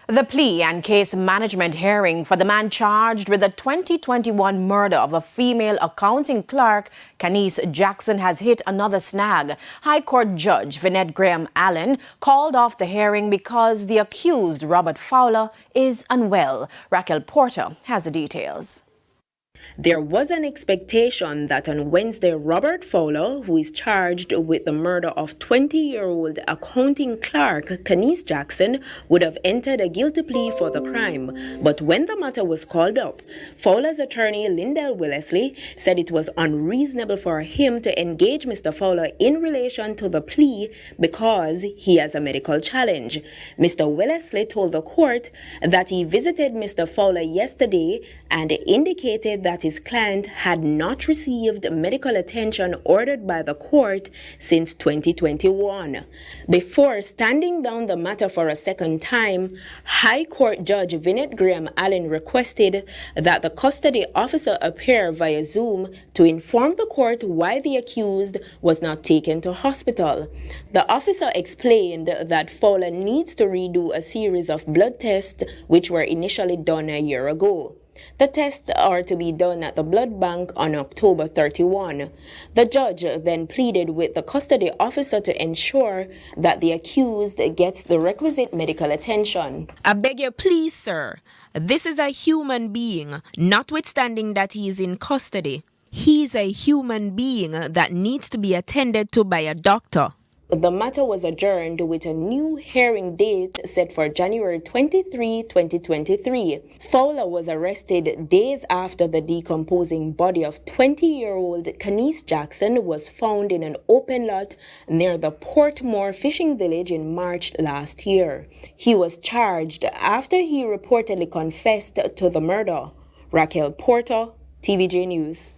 The plea and case management hearing for the man charged with the 2021 murder of a female accounting clerk, Khanice Jackson, has hit another snag. High Court Judge Vinette Graham Allen called off the hearing because the accused, Robert Fowler, is unwell. Raquel Porter has the details. There was an expectation that on Wednesday, Robert Fowler, who is charged with the murder of 20-year-old accounting clerk Khanice Jackson, would have entered a guilty plea for the crime. But when the matter was called up, Fowler's attorney Lindell Wellesley said it was unreasonable for him to engage Mr. Fowler in relation to the plea because he has a medical challenge. Mr. Wellesley told the court that he visited Mr. Fowler yesterday and indicated that his client had not received medical attention ordered by the court since 2021. Before standing down the matter for a second time, High Court Judge Vinette Graham Allen requested that the custody officer appear via Zoom to inform the court why the accused was not taken to hospital. The officer explained that Fowler needs to redo a series of blood tests which were initially done a year ago. The tests are to be done at the blood bank on October 31. The judge then pleaded with the custody officer to ensure that the accused gets the requisite medical attention. I beg you, please, sir. This is a human being, notwithstanding that he is in custody. He is a human being that needs to be attended to by a doctor. The matter was adjourned with a new hearing date set for January 23, 2023. Fowler was arrested days after the decomposing body of 20-year-old Khanice Jackson was found in an open lot near the Portmore fishing village in March last year. He was charged after he reportedly confessed to the murder. Raquel Porter, TVJ News.